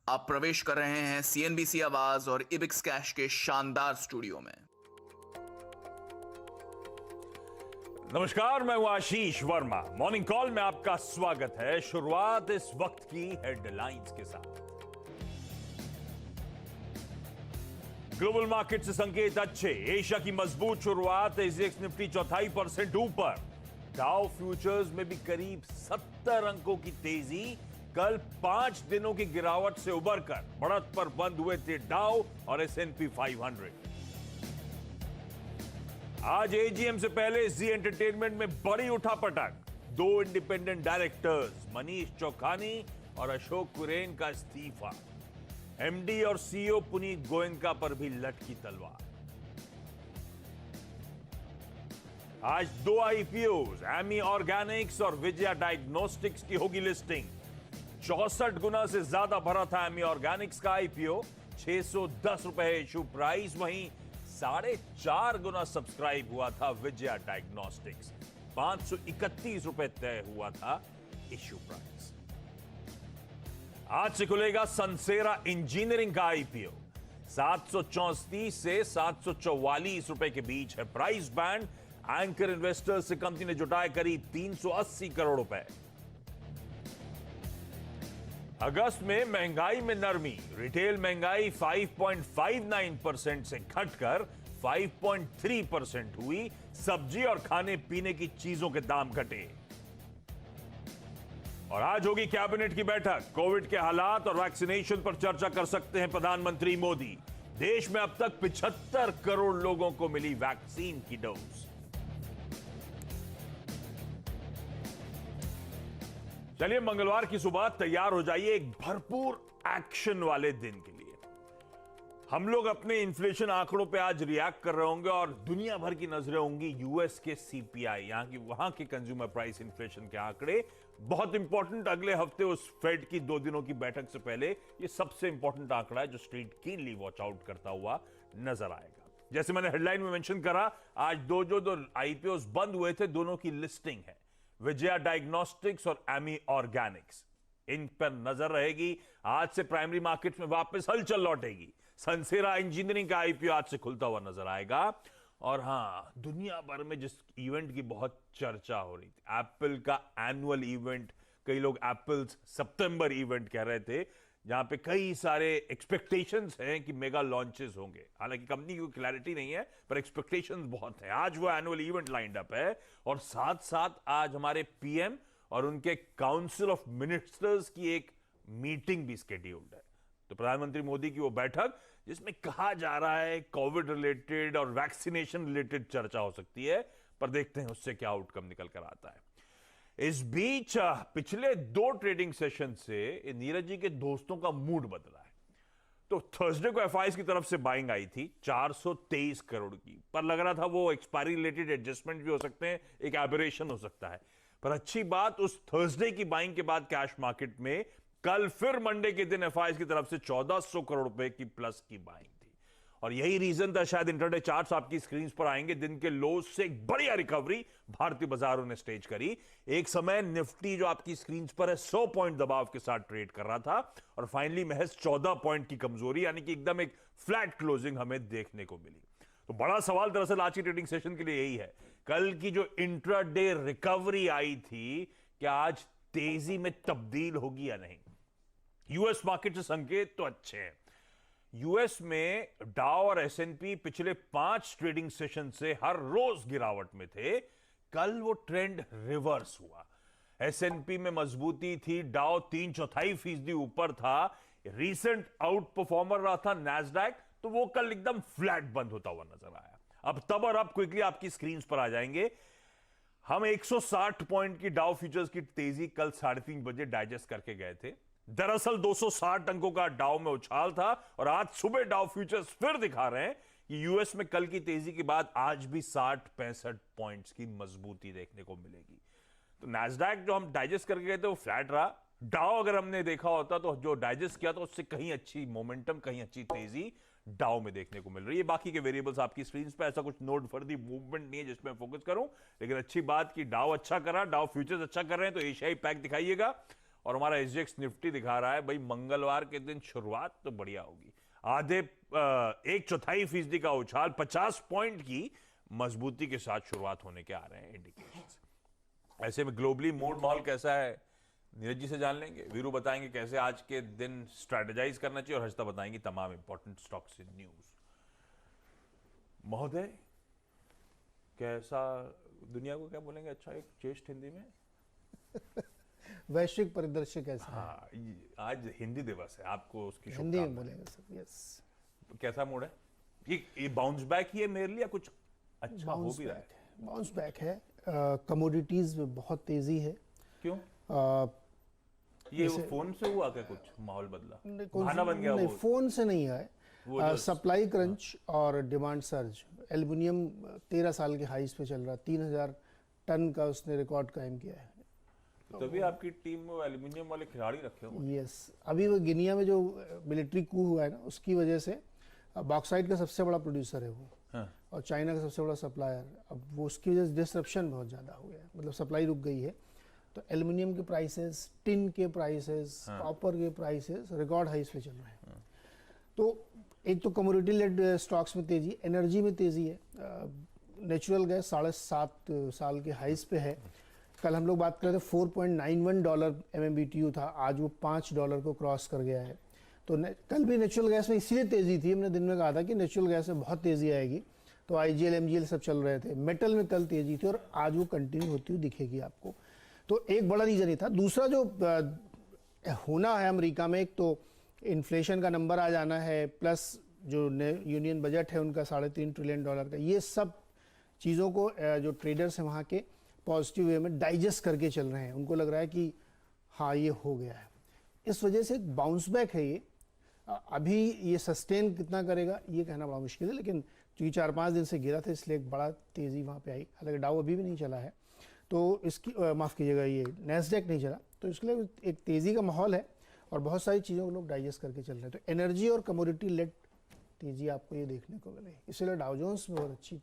आप प्रवेश कर रहे हैं सीएनबीसी आवाज और इबिक्स कैश के शानदार स्टूडियो में। नमस्कार, मैं हूं आशीष वर्मा। मॉर्निंग कॉल में आपका स्वागत है। शुरुआत इस वक्त की हेडलाइंस के साथ। ग्लोबल मार्केट से संकेत अच्छे, एशिया की मजबूत शुरुआत, एसजीएक्स निफ्टी 0.25% ऊपर। डाउ फ्यूचर्स में भी करीब 70 अंकों की तेजी। कल 5 दिनों की गिरावट से उबरकर बढ़त पर बंद हुए थे डाउ और एसएनपी 500। आज एजीएम से पहले जी एंटरटेनमेंट में बड़ी उठापटक। 2 इंडिपेंडेंट डायरेक्टर्स मनीष चौखानी और अशोक कुरेन का इस्तीफा। एमडी और सीईओ पुनीत गोयनका पर भी लटकी तलवार। आज 2 आईपीओ एमी ऑर्गेनिक्स और विजया डायग्नोस्टिक्स की होगी लिस्टिंग। 64 गुना से ज्यादा भरा था एमी ऑर्गेनिक्स का आईपीओ, 610 रुपए इशू प्राइस। वहीं 4.5 गुना सब्सक्राइब हुआ था विजया डायग्नोस्टिक्स, 531 रुपए तय हुआ था इशू प्राइस। आज से खुलेगा सनसेरा इंजीनियरिंग का आईपीओ, 734 से 744 रुपए के बीच है प्राइस बैंड। एंकर इन्वेस्टर्स से कंपनी ने जुटाए करीब 380 करोड़ रुपए। अगस्त में महंगाई में नरमी, रिटेल महंगाई 5.59% से घटकर 5.3% हुई। सब्जी और खाने पीने की चीजों के दाम घटे। और आज होगी कैबिनेट की बैठक। कोविड के हालात और वैक्सीनेशन पर चर्चा कर सकते हैं प्रधानमंत्री मोदी। देश में अब तक 75 करोड़ लोगों को मिली वैक्सीन की डोज। चलिए, मंगलवार की सुबह तैयार हो जाइए एक भरपूर एक्शन वाले दिन के लिए। हम लोग अपने इन्फ्लेशन आंकड़ों पे आज रिएक्ट कर रहे होंगे और दुनिया भर की नजरें होंगी यूएस के सीपीआई, वहां के कंज्यूमर प्राइस इन्फ्लेशन के आंकड़े। बहुत इंपॉर्टेंट, अगले हफ्ते उस फेड की 2 दिनों की बैठक से पहले ये सबसे इंपॉर्टेंट आंकड़ा है जो स्ट्रीट कीनली वॉच आउट करता हुआ नजर आएगा। जैसे मैंने हेडलाइन में मेंशन करा, आज दो आईपीओ बंद हुए थे, दोनों की लिस्टिंग है, विजया डायग्नोस्टिक्स और एमी ऑर्गेनिक्स। इन पर नजर रहेगी। आज से प्राइमरी मार्केट में वापस हलचल लौटेगी। सनसेरा इंजीनियरिंग का आईपीओ आज से खुलता हुआ नजर आएगा। और हां, दुनिया भर में जिस इवेंट की बहुत चर्चा हो रही थी, एप्पल का एनुअल इवेंट, कई लोग एप्पल्स सितंबर इवेंट कह रहे थे, जहां पे कई सारे एक्सपेक्टेशंस हैं कि मेगा लॉन्चेस होंगे। हालांकि कंपनी की क्लैरिटी नहीं है, पर एक्सपेक्टेशंस बहुत है। आज वो एनुअल इवेंट लाइंड अप है और साथ साथ आज हमारे पीएम और उनके काउंसिल ऑफ मिनिस्टर्स की एक मीटिंग भी स्केड्यूल्ड है। तो प्रधानमंत्री मोदी की वो बैठक जिसमें कहा जा रहा है कोविड रिलेटेड और वैक्सीनेशन रिलेटेड चर्चा हो सकती है, पर देखते हैं उससे क्या आउटकम निकल कर आता है। इस बीच पिछले 2 ट्रेडिंग सेशन से नीरज जी के दोस्तों का मूड बदला है। तो थर्सडे को एफआईआई की तरफ से बाइंग आई थी 423 करोड़ की, पर लग रहा था वो एक्सपायरी रिलेटेड एडजस्टमेंट भी हो सकते हैं, एक एबरेशन हो सकता है। पर अच्छी बात, उस थर्सडे की बाइंग के बाद कैश मार्केट में कल फिर मंडे के दिन एफआईआई की तरफ से 1400 करोड़ रुपए की प्लस की बाइंग थी। और यही रीजन था, शायद इंटरडे चार्ट्स आपकी स्क्रीन पर आएंगे, दिन के लोज से एक बढ़िया रिकवरी भारतीय बाजारों ने स्टेज करी। एक समय निफ्टी जो आपकी स्क्रीन पर है 100 पॉइंट दबाव के साथ ट्रेड कर रहा था और फाइनली महज 14 पॉइंट की कमजोरी, यानी कि एकदम एक फ्लैट क्लोजिंग हमें देखने को मिली। तो बड़ा सवाल दरअसल आज की ट्रेडिंग सेशन के लिए यही है, कल की जो इंट्राडे रिकवरी आई थी, क्या आज तेजी में तब्दील होगी या नहीं। यूएस मार्केट से संकेत तो अच्छे हैं। यूएस में डाउ और एसएनपी पिछले 5 ट्रेडिंग सेशन से हर रोज गिरावट में थे। कल वो ट्रेंड रिवर्स हुआ। एसएनपी में मजबूती थी, डाउ 3/4% ऊपर था। रीसेंट आउट परफॉर्मर रहा था नैस्डैक, तो वो कल एकदम फ्लैट बंद होता हुआ नजर आया। अब क्विकली आपकी स्क्रीन पर आ जाएंगे। हम 160 पॉइंट की डाउ फ्यूचर्स की तेजी कल 3:30 बजे डाइजेस्ट करके गए थे। दरअसल 260 अंकों का डाउ में उछाल था और आज सुबह डाउ फ्यूचर्स फिर दिखा रहे हैं कि यूएस में कल की तेजी के बाद आज भी 60-65 पॉइंट्स की मजबूती देखने को मिलेगी। तो नैस्डैक जो हम डाइजेस्ट करके गए थे वो फ्लैट रहा। डाउ अगर हमने देखा होता तो जो डाइजेस्ट किया था उससे कहीं अच्छी मोमेंटम, कहीं अच्छी तेजी डाउ में देखने को मिल रही है। बाकी के वेरिएबल्स आपकी स्क्रीन पे, ऐसा कुछ नोट फर्दी मूवमेंट नहीं है जिसमें फोकस करूं, लेकिन अच्छी बात कि डाउ अच्छा करा, डाउ फ्यूचर्स अच्छा कर रहे हैं, तो एशियाई पैक दिखाइएगा। और हमारा एसजीएक्स निफ्टी दिखा रहा है भाई मंगलवार के दिन शुरुआत तो बढ़िया होगी। आधे 1/4% का उछाल 50 पॉइंट की मजबूती के साथ शुरुआत होने के आ रहे हैं इंडिकेशंस। ऐसे में ग्लोबली मूड माहौल कैसा है नीरज जी से जान लेंगे। वीरू बताएंगे कैसे आज के दिन स्ट्रेटेजाइज करना चाहिए और हर्षिता बताएंगी तमाम इंपॉर्टेंट स्टॉक्स इन न्यूज। महोदय कैसा दुनिया को क्या बोलेंगे अच्छा एक चेष्ट हिंदी में वैश्विक परिदृश्य कैसा है? हाँ आज हिंदी दिवस है, आपको उसकी हिंदी में शुभकामनाएं। बोलेंगे सर। यस, कैसा मूड है? ये बाउंस बैक ही है मेरे लिए या कुछ अच्छा हो बाउंस भी रहा बैक है? है, बाउंस बैक है। कमोडिटीज में बहुत तेजी है। क्यों? अ, ये जैसे- फोन से हुआ क्या कुछ माहौल बदला? नहीं, बहाना बन गया नहीं, वो? फोन से नहीं है। वो जो- सप्लाई क्रंच और डिमांड सर्ज। एल्युमिनियम 13 साल के हाईज पे चल रहा, 3000 टन का उसने रिकॉर्ड कायम किया है। तभी आपकी टीम में एल्यूमिनियम वाले खिलाड़ी रखे हो। यस, अभी वो गिनिया में जो मिलिट्री कू हुआ है ना, उसकी वजह से बॉक्साइट का सबसे बड़ा प्रोड्यूसर है वो, हाँ। और चाइना का सबसे बड़ा सप्लायर। अब वो उसकी वजह से डिसरप्शन बहुत ज़्यादा हो गया है, मतलब सप्लाई रुक गई है। तो एल्युमिनियम के प्राइसेस, टिन के प्राइसेस, कॉपर के प्राइसेस रिकॉर्ड हाइस पे चल रहे हैं। तो एक तो कमोडिटी लेड स्टॉक्स में तेजी, एनर्जी में तेजी है। नेचुरल गैस 7.5 साल के हाइस पे है। कल हम लोग बात कर रहे थे $4.91 MMBTU था, आज वो $5 को क्रॉस कर गया है। तो कल भी नेचुरल गैस में इसीलिए तेजी थी, हमने दिन में कहा था कि नेचुरल गैस में बहुत तेजी आएगी, तो IGL MGL सब चल रहे थे। मेटल में कल तेजी थी और आज वो कंटिन्यू होती हुई दिखेगी आपको। तो एक बड़ा रीजन ही था। दूसरा जो होना है अमेरिका में, एक तो इन्फ्लेशन का नंबर आ जाना है, प्लस जो यूनियन बजट है उनका $3.5 ट्रिलियन का, ये सब चीज़ों को जो ट्रेडर्स हैं वहाँ के पॉजिटिव वे में डाइजेस्ट करके चल रहे हैं। उनको लग रहा है कि हाँ ये हो गया है, इस वजह से एक बाउंस बैक है ये। अभी ये सस्टेन कितना करेगा ये कहना बड़ा मुश्किल है, लेकिन क्योंकि 4-5 दिन से गिरा था इसलिए एक बड़ा तेज़ी वहाँ पे आई। हालांकि डाउ अभी भी नहीं चला है, तो इसकी माफ़ कीजिएगा, ये नैस्डैक नहीं चला, तो इसके लिए एक तेज़ी का माहौल है और बहुत सारी चीज़ों को लोग डाइजेस्ट करके चल रहे हैं। तो एनर्जी और कमोडिटी लेड तेज़ी आपको ये देखने को मिली, इसलिए डाउ जोन्स में बहुत अच्छी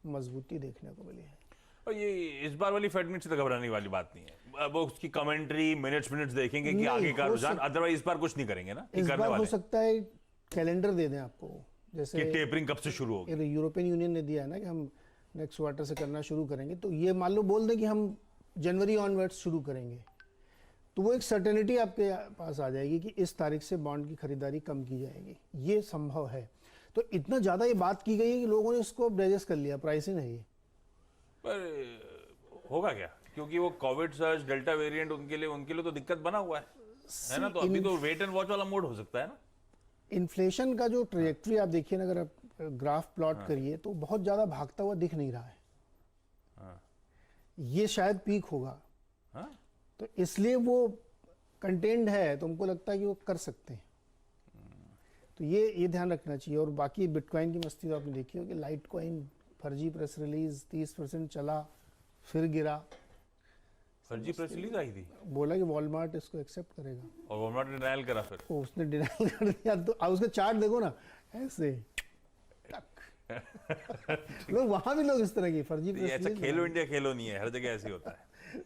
मजबूती देखने को मिली है। और ये इस बार वाली फेड मीट से तो घबराने वाली बात नहीं है। अब उसकी कमेंट्री मिनट्स देखेंगे कि नहीं, आगे का हो रुझान, अदरवाइज इस बार कुछ नहीं करेंगे ना, कि इस करने बार हो वाले सकता है कैलेंडर दे दें आपको, कि जैसे टेपरिंग कब से शुरू होगी। यूरोपियन यूनियन ने दिया है ना कि हम नेक्स्ट क्वार्टर से करना शुरू करेंगे, तो ये मान लो बोल दें कि हम जनवरी ऑनवर्ड्स शुरू करेंगे, तो वो एक सर्टेनिटी आपके पास आ जाएगी कि इस तारीख से बॉन्ड की खरीदारी कम की जाएगी, ये संभव है। तो इतना ज़्यादा ये बात की गई है कि लोगों ने इसको डाइजेस्ट कर लिया, प्राइसिंग है ये। पर होगा क्या, क्योंकि वो कोविड सर्ज डेल्टा वेरिएंट उनके लिए तो दिक्कत बना हुआ है ना। तो अभी तो वेट एंड वॉच वाला मोड हो सकता है ना। इन्फ्लेशन का जो ट्रेजेक्ट्री आप देखिए ना, अगर आप ग्राफ प्लॉट करिए तो बहुत ज़्यादा भागता हुआ दिख नहीं रहा है। ये शायद पीक होगा, हाँ? तो इसलिए वो कंटेंट है, तो हमको लगता है कि वो कर सकते हैं। तो ये ध्यान रखना चाहिए। और बाकी बिटकॉइन की मस्ती तो आपने देखी होगी, लाइट कॉइन फर्जी प्रेस रिलीज 30% चला फिर गिरा, फर्जी प्रेस रिलीज आई थी बोला कि वॉलमार्ट इसको एक्सेप्ट करेगा, और वॉलमार्ट ने डिनायल करा फिर। तो उसने डिनाइल कर दिया। तो अब उसका चार्ट देखो ना, ऐसे लोग वहां भी लोग इस तरह की फर्जी ये प्रेस ऐसा रिलीज खेलो इंडिया खेलो नहीं है, हर जगह ऐसे ही होता है।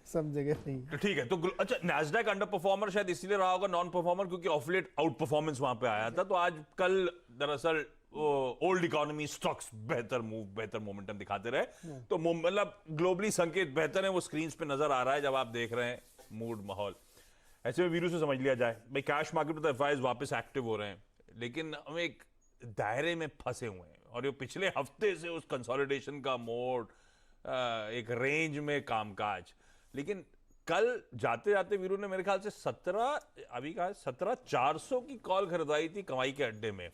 सब जगह नहीं। तो ठीक है, तो अच्छा नैस्डैक अंडर परफॉर्मर शायद इसीलिए रहा होगा, नॉन परफॉर्मर क्योंकि ऑफ लेट आउट परफॉर्मेंस वहां पे आया था। तो आज कल दरअसल ओल्ड इकोनॉमी स्टॉक्स बेहतर मोमेंटम दिखाते रहे। तो मतलब ग्लोबली संकेत बेहतर है, वो स्क्रीन पे नजर आ रहा है जब आप देख रहे हैं मूड माहौल। ऐसे में वीरू से समझ लिया जाए भाई कैश मार्केट में तो एफआईज वापस एक्टिव हो रहे हैं, लेकिन हम एक दायरे में फंसे हुए हैं और ये पिछले हफ्ते से उस कंसोलिडेशन का मोड, एक रेंज में कामकाज। लेकिन कल जाते जाते वीरू ने मेरे ख्याल से 17,400 की कॉल खरीदाई थी कमाई के अड्डे में।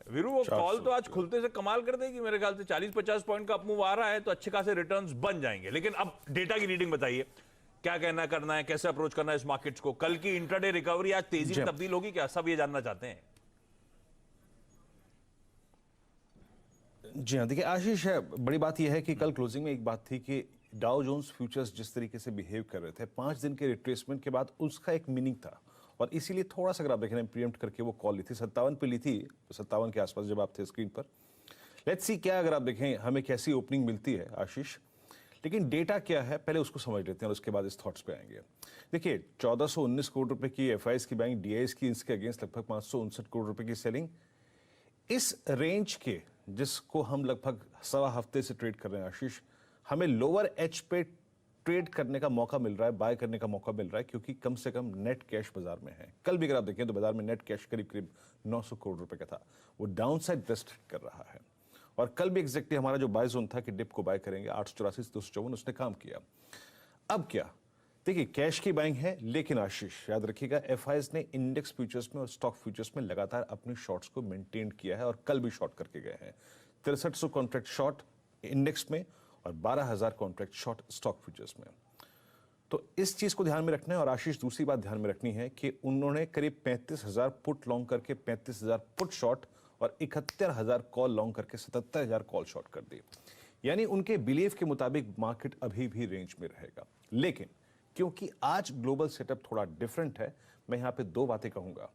वीरू वो कॉल तो आज खुलते से कमाल कर देगी मेरे ख्याल से, 40-50 पॉइंट का अपमूव आ रहा है, तो अच्छे खासे रिटर्न्स बन जाएंगे। लेकिन अब डेटा की रीडिंग बताइए, क्या कहना करना है, कैसे अप्रोच करना है इस मार्केट्स को। कल की इंट्राडे रिकवरी आज तेजी में तब्दील होगी क्या, सब ये जानना चाहते हैं। जी हाँ, देखिए आशीष, है बड़ी बात यह है कि कल क्लोजिंग में एक बात थी कि डाउ जोन्स फ्यूचर्स जिस तरीके से बिहेव कर रहे थे 5 दिन के रिट्रेसमेंट के बाद, उसका एक मीनिंग था और इसीलिए थोड़ा सा अगर आप देखें प्रीएम्प्ट करके वो कॉल ली थी। 57 पे ली थी, 57 के आसपास जब आप थे स्क्रीन पर। लेट्स सी क्या अगर आप देखें हमें कैसी ओपनिंग मिलती है आशीष। लेकिन डेटा क्या है पहले उसको समझ लेते हैं और उसके बाद इस थॉट्स पे आएंगे। देखिए 1419 करोड़ रुपए की एफआईएस की बैंक, डीआईएस की, इसके अगेंस्ट लगभग 559 करोड़ रुपए की सेलिंग। इस रेंज के जिसको हम लगभग सवा हफ्ते से ट्रेड कर रहे हैं आशीष, हमें लोअर एच पे ट्रेड करने का मौका मिल रहा है, बाय करने का मौका मिल रहा है, क्योंकि कम से कम नेट कैश बाजार में है। कल भी अगर आप देखें तो बाजार में नेट कैश करीब करीब 900 करोड़ रुपए का था, वो डाउन साइड रिस्क कर रहा है। और कल भी एग्जैक्टली हमारा जो बाय जोन था कि डिप को बाय करेंगे 884 से 254, उसने काम किया। अब क्या, देखिए कैश की बाइंग है, लेकिन आशीष याद रखिएगा एफआईएस ने इंडेक्स फ्यूचर्स में और स्टॉक फ्यूचर्स में लगातार अपने शॉर्ट्स को मेंटेन किया है और कल भी शॉर्ट करके गए हैं। 6300 कॉन्ट्रैक्ट शॉर्ट इंडेक्स में और 12000 कॉन्ट्रैक्ट शॉर्ट स्टॉक फ्यूचर्स में। तो इस चीज को ध्यान में रखना है। और आशीष दूसरी बात ध्यान में रखनी है कि उन्होंने करीब 35000 पुट लॉन्ग करके 35000 पुट शॉर्ट और 71000 कॉल लॉन्ग करके 77000 कॉल शॉर्ट कर दी। यानी उनके बिलीव के मुताबिक मार्केट अभी भी रेंज में रहेगा। लेकिन क्योंकि आज ग्लोबल सेटअप थोड़ा डिफरेंट है, मैं यहां पे दो बातें कहूंगा।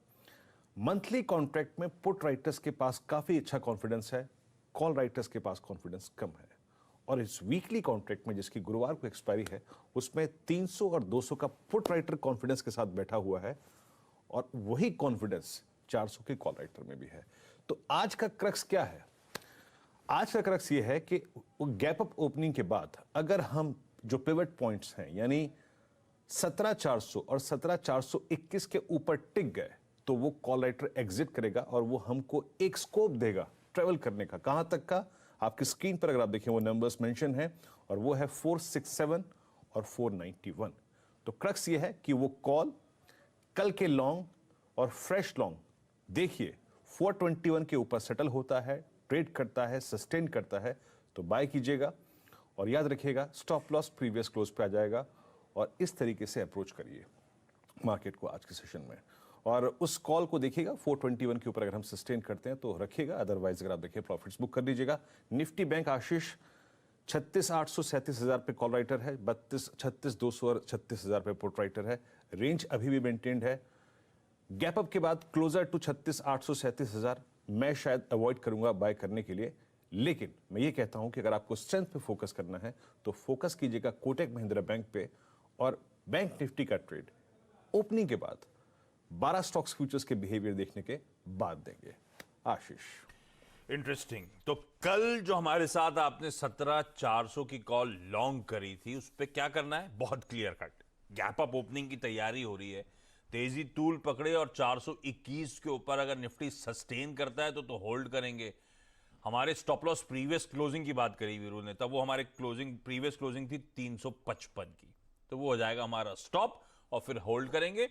मंथली कॉन्ट्रैक्ट में पुट राइटर्स के पास काफी अच्छा कॉन्फिडेंस है, कॉल राइटर्स के पास कॉन्फिडेंस कम है। और इस वीकली कॉन्ट्रैक्ट में जिसकी गुरुवार को एक्सपायरी है, उसमें 300 और 200 का पुट राइटर कॉन्फिडेंस के साथ बैठा हुआ है और वही कॉन्फिडेंस 400 के कॉल राइटर में भी है। तो आज का क्रक्स क्या है? आज का क्रक्स ये है कि वो गैप अप ओपनिंग के बाद अगर हम जो पिवट पॉइंट्स हैं यानी 17400 और 17421 के ऊपर टिक गए तो वो कॉल राइटर एग्जिट करेगा और वो हमको एक स्कोप देगा ट्रेवल करने का। कहां तक का? आपकी स्क्रीन पर अगर आप देखें वो नंबर्स मेंशन है और वो है 467 और 491। तो क्रक्स ये है कि वो कॉल कल के लॉन्ग और फ्रेश लॉन्ग देखिए 421 के ऊपर सेटल होता है, ट्रेड करता है, सस्टेन करता है तो बाय कीजिएगा। और याद रखिएगा स्टॉप लॉस प्रीवियस क्लोज पे आ जाएगा और इस तरीके से अप्रोच करिए मार्केट को आज के सेशन में। और उस कॉल को देखिएगा 421 के ऊपर अगर हम सस्टेन करते हैं तो रखिएगा, अदरवाइज अगर आप देखिए प्रॉफिट्स बुक कर लीजिएगा। निफ्टी बैंक आशीष 36,800 37,000 पे कॉल राइटर है, 36,200 और 36,000 पे पुट राइटर है। रेंज अभी भी मेंटेन्ड है। गैप अप के बाद क्लोजर टू 36,800 37,000 मैं शायद अवॉइड करूंगा बाय करने के लिए। लेकिन मैं ये कहता हूं कि अगर आपको स्ट्रेंथ पे फोकस करना है तो फोकस कीजिएगा कोटक महिंद्रा बैंक पे और बैंक निफ्टी का ट्रेड ओपनिंग के बाद 12 स्टॉक्स फ्यूचर्स के बिहेवियर देखने के बाद देंगे। आशीष इंटरेस्टिंग। तो कल जो हमारे साथ आपने 17,400 की कॉल लॉन्ग करी थी उस पे क्या करना है? बहुत clear cut. Gap up opening की तैयारी हो रही है, तेजी टूल पकड़े और 421 के ऊपर अगर निफ्टी सस्टेन करता है तो होल्ड करेंगे। हमारे स्टॉप लॉस प्रीवियस क्लोजिंग की बात करी वीरू ने, तब वो हमारे प्रीवियस क्लोजिंग थी 355 की, तो वो हो जाएगा हमारा स्टॉप और फिर होल्ड करेंगे।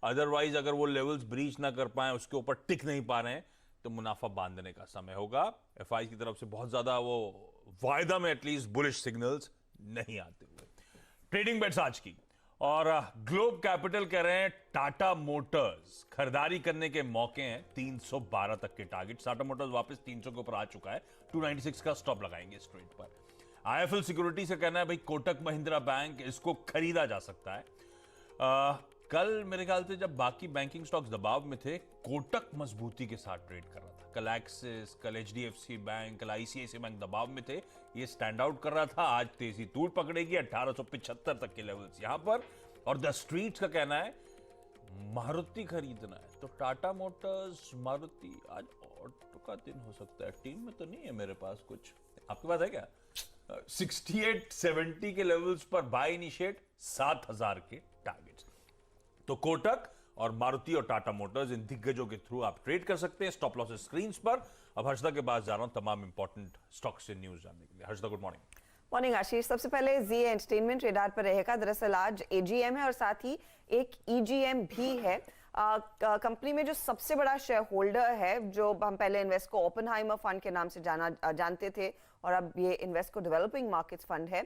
अदरवाइज अगर वो लेवल्स ब्रीच ना कर पाए, उसके ऊपर टिक नहीं पा रहे हैं तो मुनाफा बांधने का समय होगा। एफआई की तरफ से बहुत ज्यादा वो वायदा में एटलीस्ट बुलिश सिग्नल्स नहीं आते हुए। ट्रेडिंग बेट्स आज की, और ग्लोब कैपिटल कह रहे हैं टाटा मोटर्स खरीदारी करने के मौके हैं, 312 तक के टारगेट। टाटा मोटर्स वापस 300 के ऊपर आ चुका है, 296 का स्टॉप लगाएंगे इस ट्रेड पर। आईएफएल सिक्योरिटी से कहना है भाई कोटक महिंद्रा बैंक, इसको खरीदा जा सकता है। कल मेरे ख्याल से जब बाकी बैंकिंग स्टॉक्स दबाव में थे, कोटक मजबूती के साथ ट्रेड कर रहा था। कल एक्सिस, कल एचडीएफसी बैंक, कल आईसीआईसीआई बैंक दबाव में थे, ये स्टैंड आउट कर रहा था। आज तेजी तूड़ पकड़ेगी 1875 तक के लेवल्स यहां पर। और द स्ट्रीट्स का कहना है मारुति खरीदना है, तो टाटा मोटर्स मारुति आज ऑटो का दिन हो सकता है। टीम में तो नहीं है मेरे पास कुछ, आपके पास है क्या? 6870 के लेवल्स पर बाय इनिशिएट, 7000 के टारगेट्स। तो कोटक और मारुति और टाटा मोटर्स, इन दिग्गजों के थ्रू आप ट्रेड कर सकते हैं। स्टॉप लॉसेस स्क्रीन पर। अब हर्षदा के पास जा रहा हूं तमाम इंपॉर्टेंट स्टॉक से न्यूज जानने के लिए। Harshada, good morning. मॉर्निंग आशीष। सबसे पहले जी एंटरटेनमेंट रेडार पर रहेगा। दरअसल आज एजीएम है और साथ ही एक ईजीएम भी है। कंपनी में जो सबसे बड़ा शेयर होल्डर है, जो हम पहले इन्वेस्को ओपनहाइमर फंड के नाम से जानते थे और अब ये इन्वेस्को डेवलपिंग मार्केट्स फंड है,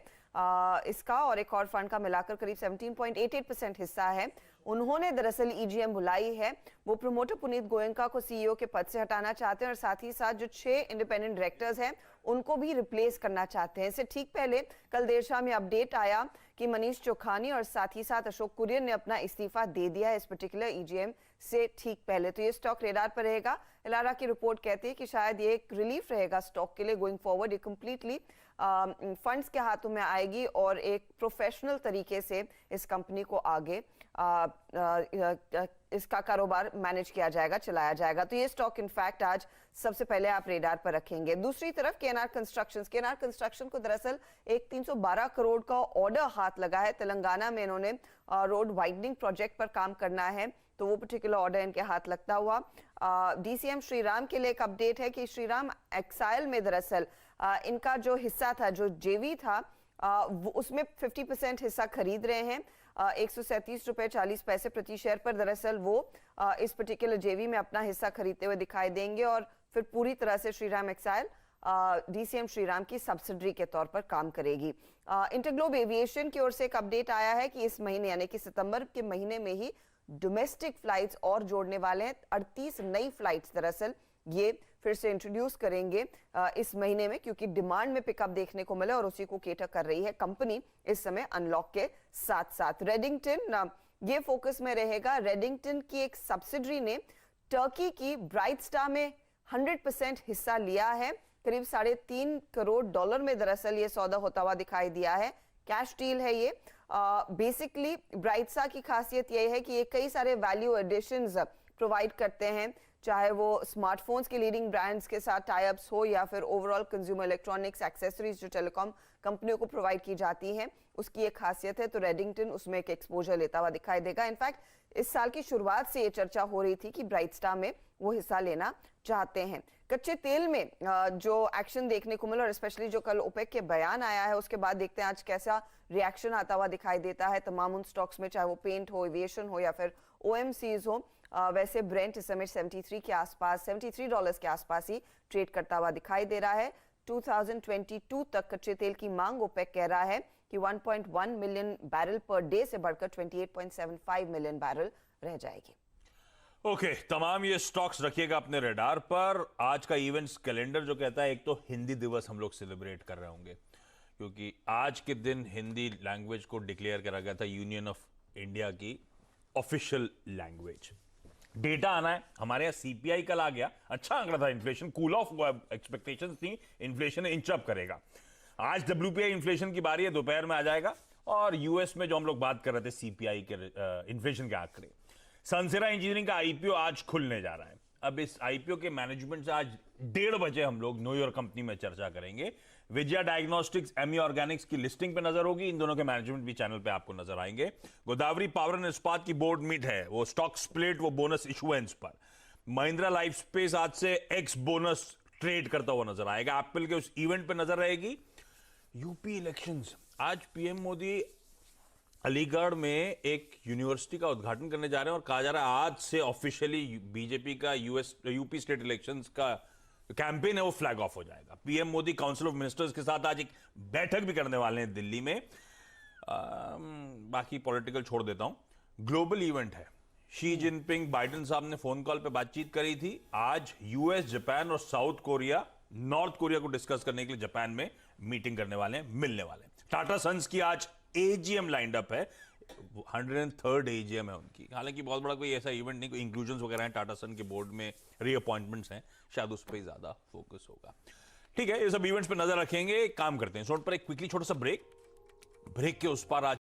इसका और एक और फंड का मिलाकर करीब 17.88% हिस्सा है। उन्होंने दरअसल ईजीएम बुलाई है। वो प्रमोटर पुनीत गोयनका को सीईओ के पद से हटाना चाहते हैं और साथ ही साथ जो 6 इंडिपेंडेंट डायरेक्टर्स हैं उनको भी रिप्लेस करना चाहते हैं। इससे ठीक पहले कल देर शाम में अपडेट आया कि मनीष चौखानी और साथ ही साथ अशोक कुरियन ने अपना इस्तीफा दे दिया है इस पर्टिकुलर ईजीएम से ठीक पहले। तो ये स्टॉक रेडार पर रहेगा। इलारा की रिपोर्ट कहती है कि शायद ये एक रिलीफ रहेगा स्टॉक के लिए गोइंग फॉरवर्ड। ये कंप्लीटली फंड्स के हाथों में आएगी और एक प्रोफेशनल तरीके से इस कंपनी को आगे इसका कारोबार मैनेज किया जाएगा, चलाया जाएगा। तो ये स्टॉक इनफैक्ट आज सबसे पहले आप रेडार पर रखेंगे। दूसरी तरफ केएनआर कंस्ट्रक्शन को दरअसल एक 312 करोड़ का ऑर्डर हाथ लगा है। तेलंगाना में इन्होंने रोड वाइडनिंग प्रोजेक्ट पर काम करना है, तो वो पर्टिकुलर ऑर्डर इनके हाथ लगता हुआ। डीसीएम श्रीराम के लिए एक अपडेट है कि श्रीराम एक्साइल में दरअसल इनका जो हिस्सा था, जो जेवी था, उसमें 50% हिस्सा खरीद रहे हैं। 137 रुपए 40 पैसे प्रति शेयर पर दरअसल वो इस पर्टिकुलर जेवी में अपना हिस्सा खरीदते हुए दिखाई देंगे और फिर पूरी तरह से श्रीराम एक्साइल डीसीएम श्रीराम की सब्सिडरी के तौर पर काम करेगी। इंटरग्लोब एविएशन की ओर से एक अपडेट आया है कि इस महीने यानी कि सितंबर के महीने में ही डोमेस्टिक फ्लाइट्स और जोड़ने वाले हैं। 38 नई फ्लाइट्स दरअसल ये फिर से इंट्रोड्यूस करेंगे इस महीने में, क्योंकि डिमांड में पिकअप देखने को मिला और उसी को केटर कर रही है कंपनी इस समय अनलॉक के साथ साथ। रेडिंगटन ये फोकस में रहेगा। रेडिंगटन की एक सब्सिडरी ने टर्की की ब्राइट स्टार में 100% हिस्सा लिया है। करीब $3.5 करोड़ में दरअसल ये सौदा होता हुआ दिखाई दिया है। कैश डील है ये। बेसिकली ब्राइटसा की खासियत यह है कि ये कई सारे वैल्यू एडिशंस प्रोवाइड करते हैं, चाहे वो स्मार्टफोन्स के लीडिंग ब्रांड्स के साथ टाई अप्स हो या फिर ओवरऑल कंज्यूमर इलेक्ट्रॉनिक्स एक्सेसरीज जो टेलीकॉम कंपनियों को प्रोवाइड की जाती हैं, उसकी एक खासियत है। तो रेडिंगटन उसमें एक एक्सपोजर लेता हुआ दिखाई देगा। इनफैक्ट इस साल की शुरुआत से ये चर्चा हो रही थी कि ब्राइट स्टार में वो हिस्सा लेना चाहते हैं। कच्चे तेल में जो एक्शन देखने को मिला और स्पेशली जो कल ओपेक के बयान आया है, उसके बाद देखते हैं आज कैसा रिएक्शन आता हुआ दिखाई देता है तमाम उन स्टॉक्स में, चाहे वो पेंट हो, एविएशन हो या फिर ओएमसीज हो। वैसे ब्रेंट इस समय 73 के आसपास, $73 के आसपास ही ट्रेड करता हुआ दिखाई दे रहा है। 2022 तक कच्चे तेल की मांग ओपेक कह रहा है कि 1.1 मिलियन बैरल पर डे से बढ़कर 28.75 मिलियन बैरल रह जाएगी। ओके, तमाम ये स्टॉक्स रखिएगा अपने रडार पर। आज का इवेंट्स कैलेंडर जो कहता है, एक तो हिंदी दिवस हम लोग सेलिब्रेट कर रहे होंगे, क्योंकि आज के दिन हिंदी लैंग्वेज को डिक्लेयर करा गया था यूनियन ऑफ इंडिया की ऑफिशियल लैंग्वेज। डेटा आना है हमारे यहाँ। सीपीआई कल आ गया, अच्छा आंकड़ा था। इन्फ्लेशन कूल ऑफ हुआ, एक्सपेक्टेशंस थी इन्फ्लेशन इंच अप करेगा। आज डब्ल्यूपीआई इन्फ्लेशन की बारी है, दोपहर में आ जाएगा। और यूएस में जो हम लोग बात कर रहे थे सीपीआई के इन्फ्लेशन के आंकड़े। सनसेरा इंजीनियरिंग का आईपीओ आज खुलने जा रहा है। अब इस आईपीओ के मैनेजमेंट से आज 1:30 बजे हम लोग नो योर कंपनी में चर्चा करेंगे। विजया डायग्नोस्टिक्स, एमी ऑर्गेनिक्स की लिस्टिंग पे नजर होगी। इन दोनों के मैनेजमेंट भी चैनल पे आपको नजर आएंगे। गोदावरी पावर एंड इस्पात की बोर्ड मीट है, वो स्टॉक स्प्लिट, वो बोनस इशुएंस पर। महिंद्रा लाइफ स्पेस आज से एक्स बोनस ट्रेड करता हुआ नजर आएगा। एप्पल के उस इवेंट पे नजर रहेगी। यूपी इलेक्शंस, आज पीएम मोदी अलीगढ़ में एक यूनिवर्सिटी का उद्घाटन करने जा रहे हैं और कहा जा रहा है आज से ऑफिशियली बीजेपी का यूपी स्टेट इलेक्शंस का कैंपेन है वो फ्लैग ऑफ हो जाएगा। PM Modi council of ministers के साथ आज एक बैठक भी करने वाले हैं दिल्ली में। बाकी पॉलिटिकल छोड़ देता हूं। ग्लोबल इवेंट है, शी जिनपिंग बाइडेन साहब ने फोन कॉल पे बातचीत करी थी। आज यूएस, जापान और साउथ कोरिया, नॉर्थ कोरिया को डिस्कस करने के लिए जापान में मीटिंग करने वाले हैं, मिलने वाले हैं। टाटा सन्स की आज एजीएम लाइंड अप है, 103rd एजीएम है उनकी। हालांकि बहुत बड़ा कोई ऐसा इवेंट नहीं, कोई इंक्लूजन्स वगैरह हैं टाटा सन के बोर्ड में, रीअपॉइंटमेंट्स हैं, शायद उस पर ही ज्यादा फोकस होगा। ठीक है, ये सब इवेंट्स पे नजर रखेंगे। काम करते हैं, शॉर्ट पर एक क्विकली छोटा सा ब्रेक के उस पार आज